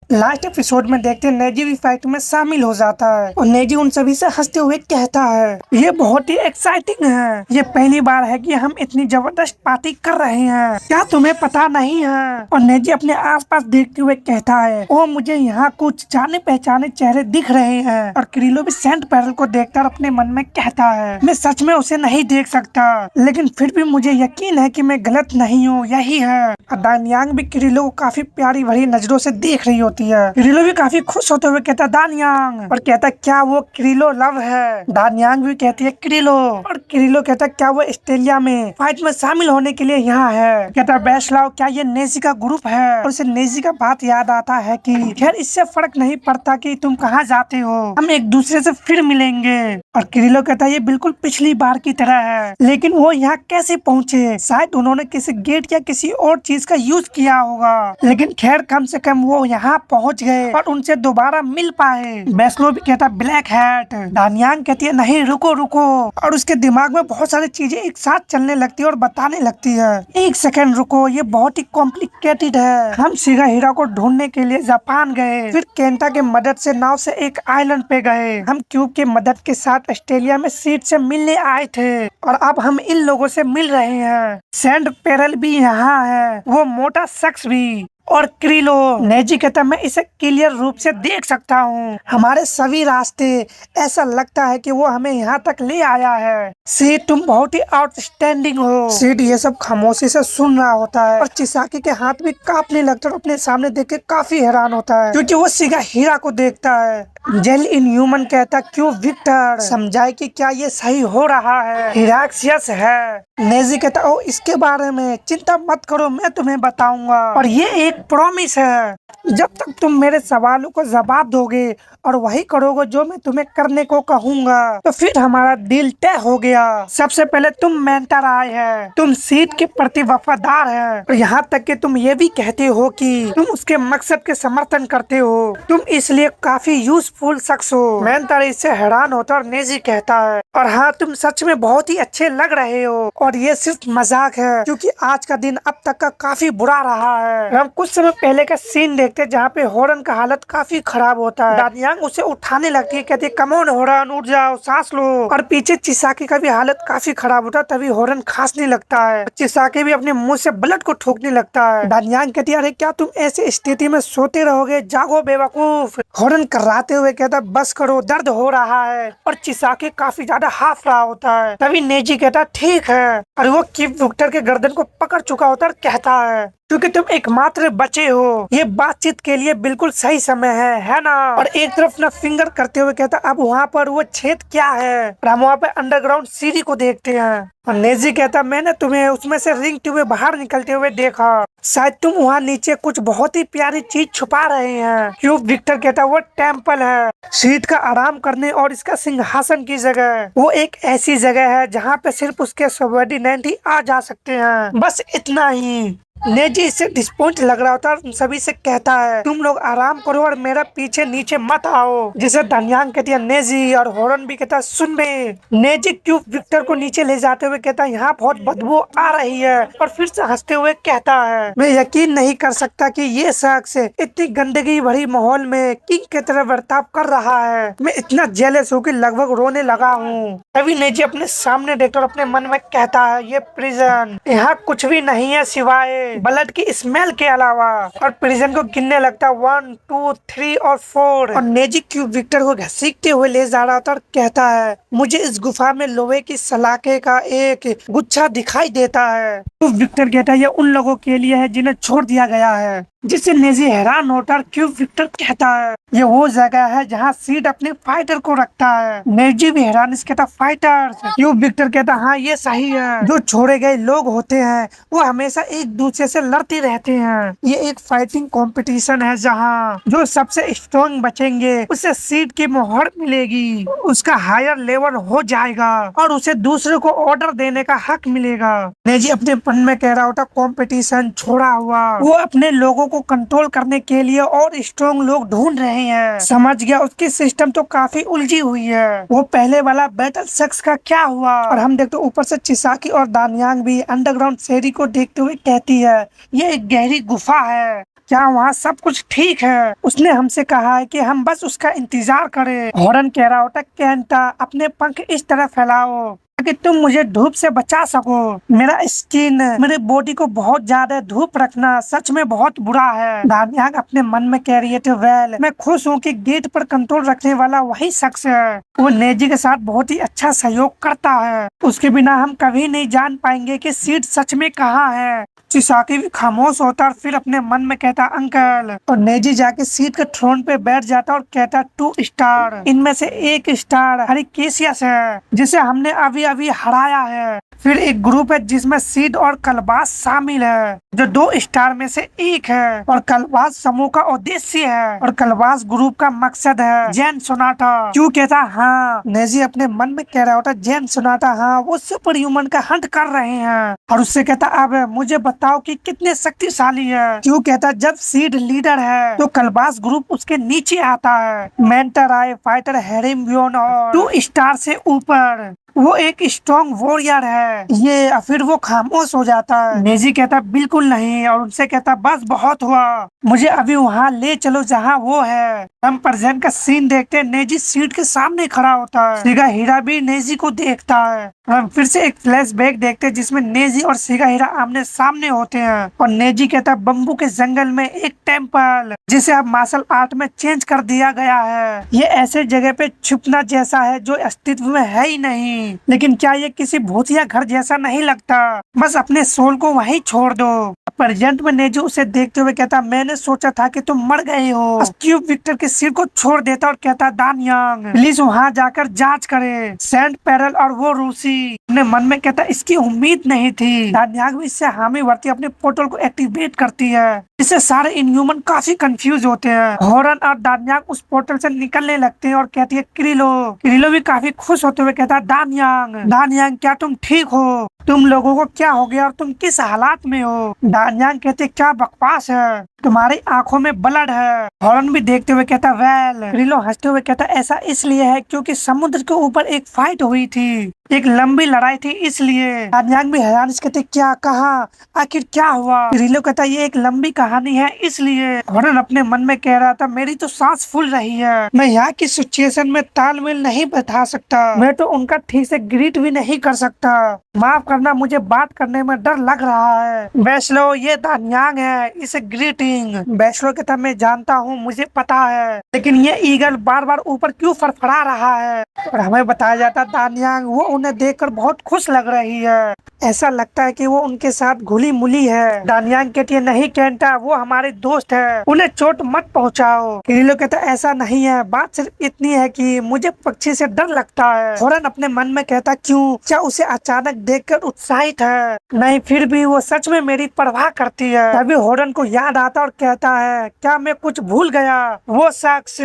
Last episode में देखते हैं नेजी भी फाइट में शामिल हो जाता है और नेजी उन सभी से हंसते हुए कहता है ये बहुत ही एक्साइटिंग है। ये पहली बार है कि हम इतनी जबरदस्त पार्टी कर रहे हैं, क्या तुम्हें पता नहीं है? और नेजी अपने आसपास देखते हुए कहता है ओ मुझे यहाँ कुछ जाने पहचाने चेहरे दिख रहे हैं। और क्रिलो भी सेंट पैरल को देखकर अपने मन में कहता है मैं सच में उसे नहीं देख सकता, लेकिन फिर भी मुझे यकीन है कि मैं गलत नहीं हूँ, यही है। और दानयांग भी क्रिलो को काफी प्यारी भरी नजरों से देख रही होती है। क्रिलो भी काफी खुश होते हुए कहता दानयांग, और कहता क्या वो क्रिलो लव है? दानयांग भी कहती है क्रिलो, और क्रिलो कहता क्या वो ऑस्ट्रेलिया में फाइट में शामिल होने के लिए यहाँ है? कहता बैशलाओ क्या ये नेजी का ग्रुप है? और उसे नेजी का बात याद आता है कि खैर इससे फर्क नहीं पड़ता कि तुम कहाँ जाते हो, हम एक दूसरे से फिर मिलेंगे। और क्रिलो कहता ये बिल्कुल पिछली बार की तरह है, लेकिन वो यहाँ कैसे पहुँचे? शायद उन्होंने किसी गेट या किसी और चीज का यूज किया होगा, लेकिन खैर कम से कम वो यहाँ पहुँच गए और उनसे दोबारा मिल पाए। बैस्लो भी कहता ब्लैक हैट। दानयांग कहती है नहीं रुको रुको, और उसके दिमाग में बहुत सारी चीजें एक साथ चलने लगती है और बताने लगती है एक सेकंड रुको, ये बहुत ही कॉम्प्लिकेटेड है। हम शिगाहिरा को ढूंढने के लिए जापान गए, फिर केंटा के मदद से नाव से एक आइलैंड पे गए, हम क्यूब के मदद के साथ ऑस्ट्रेलिया में सीट से मिलने आए थे, और अब हम इन लोगों से मिल रहे हैं। सेंट पेरल भी यहाँ है, वो मोटा शख्स भी। और क्रिलो नेजी कहता मैं इसे क्लियर रूप से देख सकता हूँ, हमारे सभी रास्ते, ऐसा लगता है कि वो हमें यहाँ तक ले आया है। सीड तुम बहुत ही आउटस्टैंडिंग हो। सीड ये सब खामोशी से सुन रहा होता है और चिसाकी के हाथ भी कांपने लगता है और अपने सामने देख के काफी हैरान होता है क्योंकि वो शिगाहिरा को देखता है। जेल इन ह्यूमन कहता क्यों विक्टर समझाए कि क्या ये सही हो रहा है? हिराक्सियस है। नेजी कहता ओ इसके बारे में चिंता मत करो, मैं तुम्हें बताऊंगा, और ये एक प्रॉमिस है, जब तक तुम मेरे सवालों को जवाब दोगे और वही करोगे जो मैं तुम्हें करने को कहूंगा, तो फिर हमारा दिल तय हो गया। सबसे पहले तुम मेंटर आए है, तुम सीट के प्रति वफादार है, और यहाँ तक कि तुम ये भी कहते हो कि तुम उसके मकसद के समर्थन करते हो, तुम इसलिए काफी यूजफुल शख्स हो। मेंटर इससे हैरान होता और नेजी कहता है और हाँ तुम सच में बहुत ही अच्छे लग रहे हो, और ये सिर्फ मजाक है क्योंकि आज का दिन अब तक का काफी बुरा रहा है। हम कुछ समय पहले का सीन देखते हैं जहाँ पे होरन का हालत काफी खराब होता है। दानयांग उसे उठाने लगती है, कहती है कम ऑन होरन उठ जाओ सांस लो, और पीछे चिसाकी का भी हालत काफी खराब होता है। तभी होरन खांसने लगता है, चिसाकी भी अपने मुंह से ब्लड को ठोकने लगता है। दानयांग कहती है अरे क्या तुम ऐसी स्थिति में सोते रहोगे, जागो बेवकूफ। होरन कराते हुए कहता बस करो दर्द हो रहा है, और चिसाकी काफी ज्यादा हाफ रहा होता है। तभी नेजी कहता ठीक है, और वो किप विक्टर के गर्दन को पकड़ चुका होता है और कहता है क्योंकि तुम एकमात्र बचे हो, ये बातचीत के लिए बिल्कुल सही समय है ना? और एक तरफ ना फिंगर करते हुए कहता अब वहाँ पर वो छेद क्या है? और हम वहाँ पे अंडरग्राउंड सीढ़ी को देखते हैं, और नेजी कहता मैंने तुम्हें उसमें से रिंगते हुए बाहर निकलते हुए देखा, शायद तुम वहाँ नीचे कुछ बहुत ही प्यारी चीज छुपा रहे हैं। क्यूब विक्टर कहता वो टेम्पल है, सीट का आराम करने और इसका सिंहासन की जगह, वो एक ऐसी जगह है जहाँ पे सिर्फ उसके सबॉर्डिनेट ही आ जा सकते हैं, बस इतना ही। नेजी इससे डिसपॉइंट लग रहा होता है और सभी से कहता है तुम लोग आराम करो और मेरा पीछे नीचे मत आओ, जिसे दानयांग कहती है नेजी, और होरन भी कहता सुन बे। नेजी क्यूब विक्टर को नीचे ले जाते हुए कहता है यहाँ बहुत बदबू आ रही है, और फिर से हंसते हुए कहता है मैं यकीन नहीं कर सकता कि ये शख्स इतनी गंदगी भरी माहौल में किंग की तरह बर्ताव कर रहा है, मैं इतना जेलस हूँ कि लगभग रोने लगा हूँ। तभी नेजी अपने सामने देखकर अपने मन में कहता है ये प्रिजन, यहाँ कुछ भी नहीं है सिवाय ब्लड की स्मेल के अलावा, और प्रिजन को गिनने लगता 1 2 3 और 4, और नेजी क्यूब विक्टर को घसीटते हुए ले जा रहा होता और कहता है मुझे इस गुफा में लोहे की सलाखे का एक गुच्छा दिखाई देता है। क्यूब विक्टर कहता है ये उन लोगों के लिए है जिन्हें छोड़ दिया गया है, जिससे नेजी हैरान होता है। क्यूब विक्टर कहता है ये वो जगह है जहाँ सीड अपने फाइटर को रखता है। नेजी भी हैरान कहता फाइटर। क्यूब विक्टर कहता हाँ ये सही है, जो छोड़े गए लोग होते हैं वो हमेशा एक दूसरे से लड़ते रहते हैं, ये एक फाइटिंग कंपटीशन है जहाँ जो सबसे स्ट्रॉन्ग बचेंगे उसे सीड की मोहर मिलेगी, उसका हायर लेवल हो जाएगा और उसे दूसरे को ऑर्डर देने का हक मिलेगा। नेजी अपने मन में कह रहा होता कंपटीशन छोड़ा हुआ, वो अपने लोगों को कंट्रोल करने के लिए और स्ट्रॉन्ग लोग ढूंढ रहे हैं। समझ गया उसकी सिस्टम तो काफी उलझी हुई है। वो पहले वाला बैटल सेक्स का क्या हुआ? और हम देखते ऊपर से चिसाकी और दानयांग भी अंडरग्राउंड शेरी को देखते हुए कहती है ये एक गहरी गुफा है, क्या वहाँ सब कुछ ठीक है? उसने हमसे कहा है कि हम बस उसका इंतजार करें। हॉर्न कह रहा होता, केंटा अपने पंख इस तरह फैलाओ ताकि तुम मुझे धूप से बचा सको। मेरा स्किन, मेरे बॉडी को बहुत ज्यादा धूप रखना सच में बहुत बुरा है। दानियांग अपने मन में कह रही है, वेल मैं खुश हूँ कि गेट पर कंट्रोल रखने वाला वही शख्स है। वो नेजी के साथ बहुत ही अच्छा सहयोग करता है। उसके बिना हम कभी नहीं जान पाएंगे कि सीट सच में कहाँ है। चिसाकी भी खामोश होता और फिर अपने मन में कहता, अंकल। और नेजी जाके सीट के थ्रोन पे बैठ जाता और कहता, 2 स्टार। इनमें से 1 स्टार हरिकेशियस है जिसे हमने अभी अभी हराया है। फिर एक ग्रुप है जिसमें सीड और कलबास शामिल है जो 2 स्टार में से 1 है। और कलबास समूह का उद्देश्य है और कलबास ग्रुप का मकसद है जैन सोनाटा। क्यों कहता हाँ? नेजी अपने मन में कह रहा होता, जैन सोनाटा, हाँ वो सुपर ह्यूमन का हंट कर रहे हैं। और उससे कहता, अब मुझे बताओ कि कितने शक्तिशाली है। क्यों कहता, जब सीड लीडर है तो कलबास ग्रुप उसके नीचे आता है। मेंटर आए, फाइटर, हेरिम्बियन और 2 स्टार से ऊपर वो एक स्ट्रॉन्ग वॉरियर है। ये फिर वो खामोश हो जाता है। नेजी कहता, बिल्कुल नहीं। और उनसे कहता, बस बहुत हुआ, मुझे अभी वहाँ ले चलो जहाँ वो है। हम प्रेजेंट का सीन देखते, नेजी सीट के सामने खड़ा होता है। शिगाहिरा भी नेजी को देखता है। हम फिर से एक फ्लैशबैक देखते जिसमें नेजी और शिगाहिरा आमने सामने होते हैं। और नेजी कहता, बम्बू के जंगल में एक टेम्पल जिसे अब मार्शल आर्ट में चेंज कर दिया गया है। ये ऐसे जगह पे छुपना जैसा है जो अस्तित्व में है ही नहीं। लेकिन क्या ये किसी भूतिया घर जैसा नहीं लगता? बस अपने सोल को वहीं छोड़ दो। प्रेजेंट में नेजी उसे देखते हुए कहता, मैंने सोचा था कि तुम मर गए हो। क्यूब विक्टर के सिर को छोड़ देता और कहता, दानियांग प्लीज वहाँ जाकर जांच करे। सेंट पैरल और वो रूसी। अपने मन में कहता, इसकी उम्मीद नहीं थी। दानियांग भी इससे हामी भरती अपने पोर्टल को एक्टिवेट करती है। इससे सारे इनह्यूमन काफी कंफ्यूज होते हैं। हॉर्न और दानियांग उस पोर्टल से निकलने लगते हैं और कहती है, क्रिलो। क्रिलो भी काफी खुश होते हुए कहता, दानियांग क्या तुम ठीक हो? तुम लोगों को क्या हो गया और तुम किस हालात में हो? दानियांग कहते, क्या बकवास है, तुम्हारी आंखों में ब्लड है। हॉर्न भी देखते हुए कहता, वेल। क्रिलो हंसते हुए कहता, ऐसा इसलिए है क्योंकि समुद्र के ऊपर एक फाइट हुई थी, एक लंबी लड़ाई थी इसलिए। दानियांग भी हैरान से कहते, क्या? कहा? आखिर क्या हुआ? क्रिलो कहता, ये एक लंबी कहानी है इसलिए। हॉर्न अपने मन में कह रहा था, मेरी तो सांस फूल रही है, मैं यहाँ की सिचुएशन में तालमेल नहीं बैठा सकता, मैं तो उनका ठीक से ग्रीट भी नहीं कर सकता। माफ करना, मुझे बात करने में डर लग रहा है। बैचलो, ये दानियांग है, इसे ग्रीटिंग। बैचलो कहता, मैं जानता हूँ, मुझे पता है, लेकिन ये ईगल बार बार ऊपर क्यों फड़फड़ा रहा है? और हमें बताया जाता, दानियांग वो उन्हें देखकर बहुत खुश लग रही है, ऐसा लगता है कि वो उनके साथ घुली मुली है। दानियांग कहती है, नहीं केंटा, वो हमारे दोस्त है, उन्हें चोट मत पहुंचाओ। क्रिलो कहता, ऐसा नहीं है, बात सिर्फ इतनी है कि मुझे पक्षी से डर लगता है। हॉर्न अपने मन में कहता, क्यों? क्या उसे अचानक देखकर उत्साहित है? नहीं, फिर भी वो सच में मेरी परवाह करती है। तभी हॉर्न को याद आता और कहता है, क्या मैं कुछ भूल गया? वो शख्स।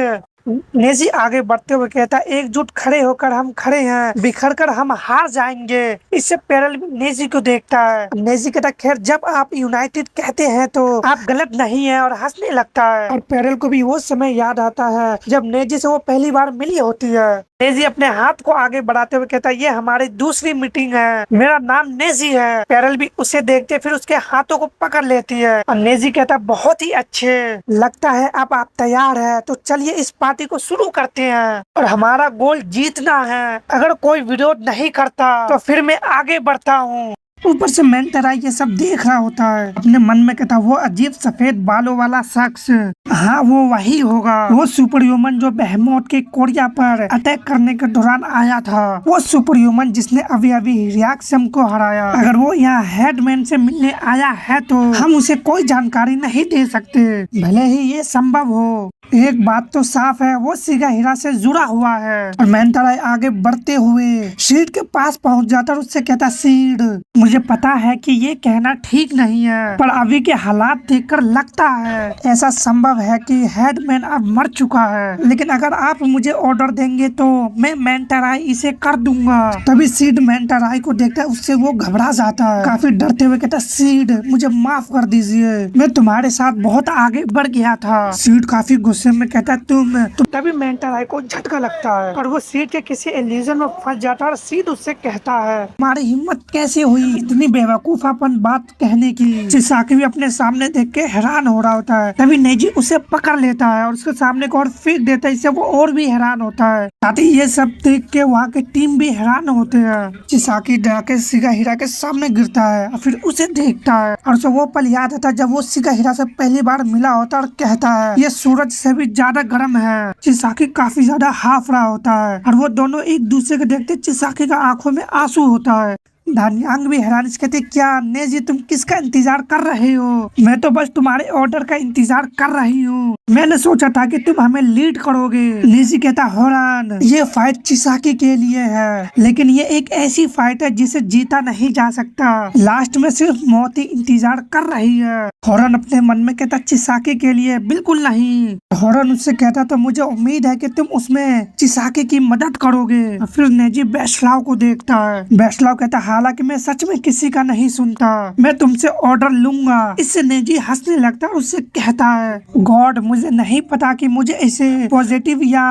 नेजी आगे बढ़ते हुए कहता, एकजुट खड़े होकर हम खड़े हैं, बिखर कर हम हार जाएंगे। इससे पैरल भी नेजी को देखता है। नेजी कहता, खैर जब आप यूनाइटेड कहते हैं तो आप गलत नहीं है, और हंसने लगता है। और पैरल को भी वो समय याद आता है जब नेजी से वो पहली बार मिली होती है। नेजी अपने हाथ को आगे बढ़ाते हुए कहता, ये हमारी दूसरी मीटिंग है, मेरा नाम नेजी है। पैरल भी उसे देखते फिर उसके हाथों को पकड़ लेती है। और नेजी कहता, बहुत ही अच्छे, लगता है अब आप तैयार है, तो चलिए इस पार्टी को शुरू करते हैं और हमारा गोल जीतना है। अगर कोई विरोध नहीं करता तो फिर मैं आगे बढ़ता हूँ। ऊपर से मेंटरा ये सब देख रहा होता है। अपने मन में कहता, वो अजीब सफेद बालों वाला शख्स, हाँ वो वही होगा, वो सुपर ह्यूमन जो बेहेमोथ के कोरिया पर अटैक करने के दौरान आया था, वो सुपर ह्यूमन जिसने अभी अभी रिएक्शन को हराया। अगर वो यहाँ हेडमैन से मिलने आया है तो हम उसे कोई जानकारी नहीं दे सकते, भले ही ये संभव हो। एक बात तो साफ है, वो शिगाहिरा से जुड़ा हुआ है। और मेंटरा आगे बढ़ते हुए सीड के पास पहुंच जाता और उससे कहता, सीड मुझे पता है कि ये कहना ठीक नहीं है, पर अभी के हालात देखकर लगता है ऐसा संभव है कि हेडमैन अब मर चुका है, लेकिन अगर आप मुझे ऑर्डर देंगे तो मैं मेंटराई इसे कर दूंगा। तभी सीड मेंटराई को देखता है, उससे वो घबरा जाता है, काफी डरते हुए कहता, सीड मुझे माफ कर दीजिए, मैं तुम्हारे साथ बहुत आगे बढ़ गया था। सीड काफी गुस्से गुस्से में कहता तुम तभी मेंटल आई को झटका लगता है और वो सीट के किसी इल्यूजन में फंस जाता है और सीध उससे कहता है तुम्हारी हिम्मत कैसे हुई इतनी बेवकूफापन बात कहने की। चिसाकी भी अपने सामने देख के हैरान हो रहा होता है। तभी नेजी उसे पकड़ लेता है और उसके सामने को और फेंक देता है। इससे वो और भी हैरान होता है। साथ ही ये सब देख के वहाँ के टीम भी हैरान होते हैं। चिसाकी डर के शिगाहिरा के सामने गिरता है और फिर उसे देखता है और उसे वो पल याद आता है जब वो शिगाहिरा से पहली बार मिला होता है और कहता है ये सूरज से भी ज्यादा गर्म है। चिसाकी काफी ज्यादा हाफ रहा होता है और वो दोनों एक दूसरे को देखते चिसाकी का आंखों में आंसू होता है। धान्यांग भी हैरान से कहते क्या नेजी तुम किसका इंतजार कर रहे हो? मैं तो बस तुम्हारे ऑर्डर का इंतजार कर रही हूँ। मैंने सोचा था कि तुम हमें लीड करोगे। नेजी कहता होरान ये फाइट चिसाकी के लिए है लेकिन ये एक ऐसी फाइट है जिसे जीता नहीं जा सकता। लास्ट में सिर्फ मौत ही इंतजार कर रही है। होरान अपने मन में कहता चिसाकी के लिए बिल्कुल नहीं। होरान उससे कहता तो मुझे उम्मीद है कि तुम उसमें चिसाकी की मदद करोगे। फिर नेजी बेस्लाव को देखता है। बेस्लाव कहता हालांकि मैं सच में किसी का नहीं सुनता, मैं तुमसे ऑर्डर लूंगा। इससे नेजी हंसने लगता है और उससे कहता है गॉड मुझे नहीं पता कि मुझे इसे पॉजिटिव या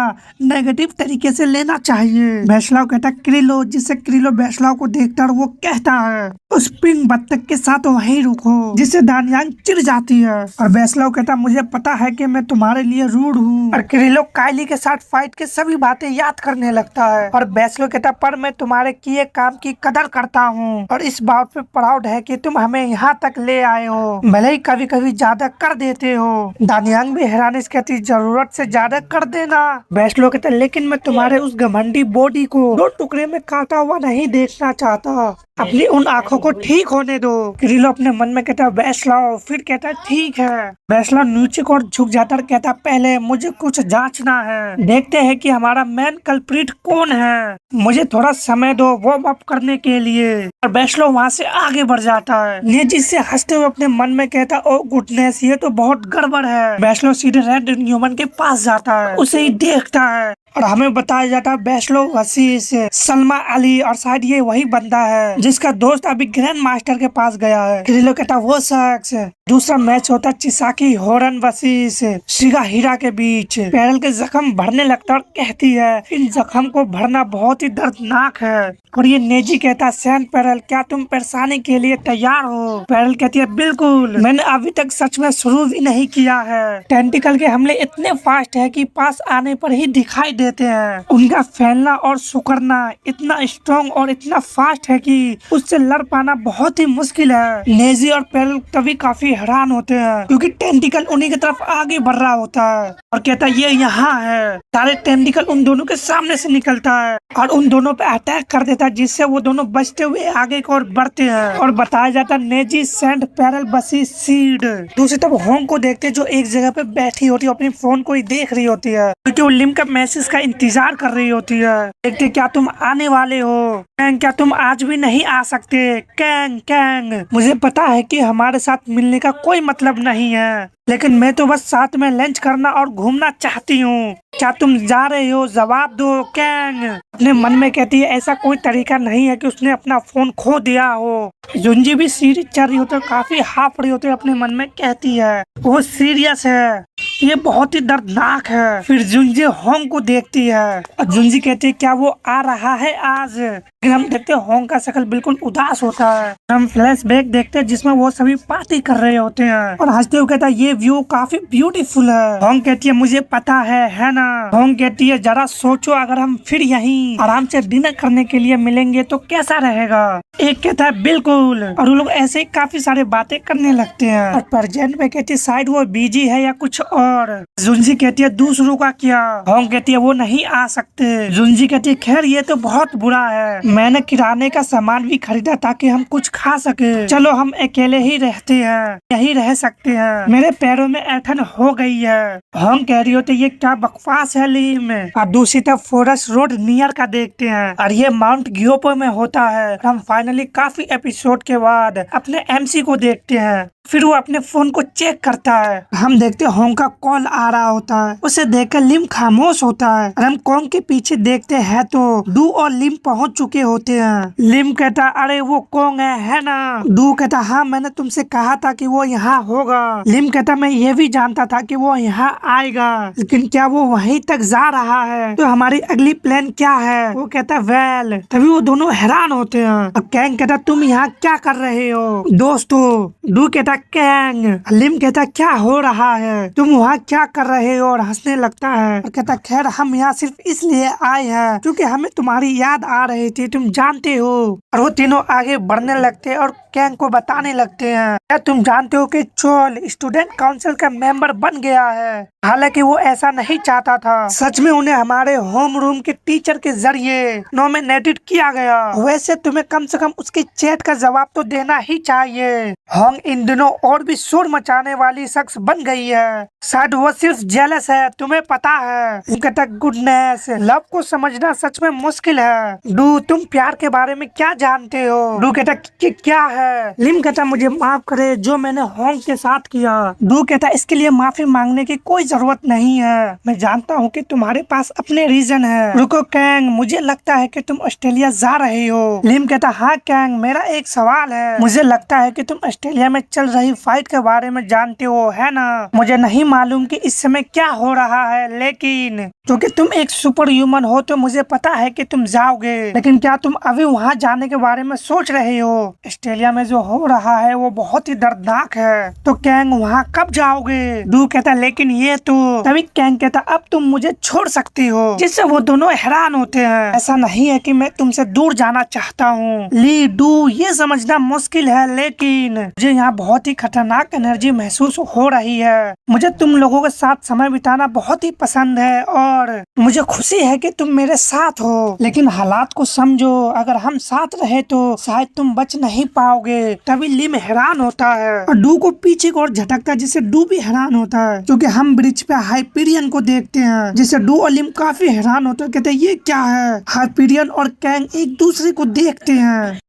नेगेटिव तरीके से लेना चाहिए। बेस्लाव कहता क्रिलो, जिससे क्रिलो बेस्लाव को देखता है और वो कहता है उस पिंक बत्तख के साथ वहीं रुको, जिससे दानियांग चिढ़ जाती है। और बेस्लाव कहता मुझे पता है कि मैं तुम्हारे लिए रूड हूँ। और क्रिलो काइली के साथ फाइट के सभी बातें याद करने लगता है। और बेस्लाव कहता पर मैं तुम्हारे किए काम की कदर करता हूँ और इस बात पे प्राउड है कि तुम हमें यहाँ तक ले आए हो, भले ही कभी कभी ज्यादा कर देते हो। दानियांग भी हैरानी से कहती जरूरत से ज्यादा कर देना। बेस्लाव कहता लेकिन मैं तुम्हारे उस घमंडी बॉडी को दो टुकड़े में काटा हुआ नहीं देखना चाहता, अपनी उन आंखों को ठीक होने दो। क्रिलो अपने मन में कहता बेस्लाव, फिर कहता ठीक है। बेस्लाव नीचे को झुक जाता और कहता पहले मुझे कुछ जांचना है, देखते हैं कि हमारा मैन कल्प्रिट कौन है, मुझे थोड़ा समय दो वार्म अप करने के लिए। और बेस्लाव वहाँ से आगे बढ़ जाता है। नेजी से हंसते हुए अपने मन में कहता ओ गुडनेस ये तो बहुत गड़बड़ है। बेस्लाव सीधे रेड इनह्यूमन के पास जाता है, उसे ही देखता है और हमें बताया जाता है बेस्लाव वसीस सलमा अली और शायद ये वही बंदा है जिसका दोस्त अभी ग्रैंड मास्टर के पास गया है। क्रिलो कहता वो शख्स। दूसरा मैच होता चिसाकी होरन वसीस शिगाहिरा के बीच। पैरल के जख्म भरने लगता और कहती है इन जख्म को भरना बहुत ही दर्दनाक है। और ये नेजी कहता सैन पैरल क्या तुम परेशानी के लिए तैयार हो? पैरल कहती है बिल्कुल, मैंने अभी तक सच में शुरू भी नहीं किया है। टेंटिकल के हमले इतने फास्ट है कि पास आने पर ही दिखाई देते हैं। उनका फैलना और सुकड़ना इतना स्ट्रॉन्ग और इतना फास्ट है कि उससे लड़ पाना बहुत ही मुश्किल है। नेजी और पैरल तभी काफी हैरान होते हैं क्योंकि टेंटिकल उन्हीं की तरफ आगे बढ़ रहा होता है और कहता है ये यहाँ है। सारे टेंटिकल उन दोनों के सामने से निकलता है और उन दोनों पे अटैक कर देता है जिससे वो दोनों बचते हुए आगे की ओर बढ़ते हैं। और बताया जाता है नेजी सेंट पैरल बसी सीड। दूसरी तरफ होंग को देखते जो एक जगह पे बैठी होती है अपनी फोन को ही देख रही होती है क्योंकि वो लिम का मैसेज का इंतजार कर रही होती है। देखते क्या तुम आने वाले हो? कैंग क्या तुम आज भी नहीं आ सकते? कैंग कैंग मुझे पता है कि हमारे साथ मिलने का कोई मतलब नहीं है लेकिन मैं तो बस साथ में लंच करना और घूमना चाहती हूँ, क्या तुम जा रहे हो? जवाब दो। कैंग अपने मन में कहती है ऐसा कोई तरीका नहीं है कि उसने अपना फोन खो दिया हो। जुंजी भी सीरियस चल रही होती है, काफी हाफ रही होती है, अपने मन में कहती है वो सीरियस है, ये बहुत ही दर्दनाक है। फिर जुंजी होंग को देखती है और जुंजी कहती है क्या वो आ रहा है आज? फिर हम देखते हैं होंग का शक्ल बिल्कुल उदास होता है। हम फ्लैशबैक देखते हैं जिसमें वो सभी पार्टी कर रहे होते हैं और हंसते हुए कहता है ये व्यू काफी ब्यूटीफुल है। होंग कहती है मुझे पता है ना? होंग कहती है जरा सोचो अगर हम फिर यहीं आराम से डिनर करने के लिए मिलेंगे तो कैसा रहेगा? एक कहता है बिल्कुल। और वो लोग ऐसे ही काफी सारे बातें करने लगते हैं और प्रेजेंट में कहती है शायद वो बिजी है या कुछ और। जुंजी कहती है दूसरों का क्या? होंग कहती है वो नहीं आ सकते। जुंजी कहती है खैर ये तो बहुत बुरा है, मैंने किराने का सामान भी खरीदा ताकि हम कुछ खा सके, चलो हम अकेले ही रहते हैं, यही रह सकते हैं, मेरे पैरों में ऐठन हो गई है। होंग कह रही होती ये क्या बकवास है लीम में। अब दूसरी तरफ फॉरेस्ट रोड नियर का देखते हैं और ये माउंट ग्योपो में होता है। हम फाइनली काफी एपिसोड के बाद अपने एमसी को देखते हैं फिर वो अपने फोन को चेक करता है। हम देखते हैं होंग का कॉल आ रहा होता है। उसे देखकर लिम खामोश होता है और हम कॉन्ग के पीछे देखते हैं तो डू और लिम पहुंच चुके होते हैं। लिम कहता अरे वो कॉन्ग है ना। डू कहता हाँ मैंने तुमसे कहा था कि वो यहाँ होगा। लिम कहता मैं ये भी जानता था कि वो यहाँ आएगा, लेकिन क्या वो वहीं तक जा रहा है तो हमारी अगली प्लान क्या है। वो कहता वेल। तभी वो दोनों हैरान होते हैं और कैंग कहता तुम यहाँ क्या कर रहे हो दोस्तों। डू कहता कैंग। लिम कहता क्या हो रहा है, तुम वहाँ क्या कर रहे हो, और हंसने लगता है और कहता खैर हम यहाँ सिर्फ इसलिए आए हैं क्योंकि हमें तुम्हारी याद आ रही थी, तुम जानते हो। और वो तीनों आगे बढ़ने लगते हैं और कैंग को बताने लगते हैं क्या तुम जानते हो कि चोल स्टूडेंट काउंसिल का मेंबर बन गया है। हालांकि वो ऐसा नहीं चाहता था, सच में उन्हें हमारे होम रूम के टीचर के जरिए नॉमिनेटेड किया गया। वैसे तुम्हें कम से कम उसके चैट का जवाब तो देना ही चाहिए। होंग इन दिनों और भी शोर मचाने वाली शख्स बन गई है, शायद वो सिर्फ जेलस है, तुम्हें पता है। कहता गुडनेस लव को समझना सच में मुश्किल है। डू तुम प्यार के बारे में क्या जानते हो। डू कहता क्या है। लिम कहता मुझे माफ करे जो मैंने होंग के साथ किया। डू कहता इसके लिए माफी मांगने की कोई जरूरत नहीं है, मैं जानता हूँ कि तुम्हारे पास अपने रीजन है। रुको कैंग मुझे लगता है कि तुम ऑस्ट्रेलिया जा रहे हो। लिम कहता हाँ कैंग मेरा एक सवाल है, मुझे लगता है कि तुम ऑस्ट्रेलिया में चल रही फाइट के बारे में जानते हो है ना। मुझे नहीं मालूम कि इस समय क्या हो रहा है, लेकिन क्योंकि तुम एक सुपर ह्यूमन हो तो मुझे पता है कि तुम जाओगे, लेकिन क्या तुम अभी वहाँ जाने के बारे में सोच रहे हो। ऑस्ट्रेलिया में जो हो रहा है वो बहुत ही दर्दनाक है, तो कैंग वहाँ कब जाओगे। डू कहता लेकिन ये तो। तभी कैंग कहता अब तुम मुझे छोड़ सकती हो, जिससे वो दोनों हैरान होते हैं। ऐसा नहीं है कि मैं तुमसे दूर जाना चाहता हूँ ली। डू ये समझना मुश्किल है, लेकिन मुझे यहाँ बहुत ही खतरनाक एनर्जी महसूस हो रही है। मुझे तुम लोगों के साथ समय बिताना बहुत ही पसंद है और मुझे खुशी है कि तुम मेरे साथ हो, लेकिन हालात को समझो, अगर हम साथ रहे तो शायद तुम बच नहीं पाओगे। तभी लिम हैरान होता है और डू को पीछे की ओर झटकता है, जिससे डू भी हैरान होता है क्योंकि हम ब्रिज पे हाइपीरियन को देखते हैं, जिससे डू और लिम काफी हैरान होते हैं। कहते हैं ये क्या है। हाइपीरियन और कैंग एक दूसरे को देखते हैं।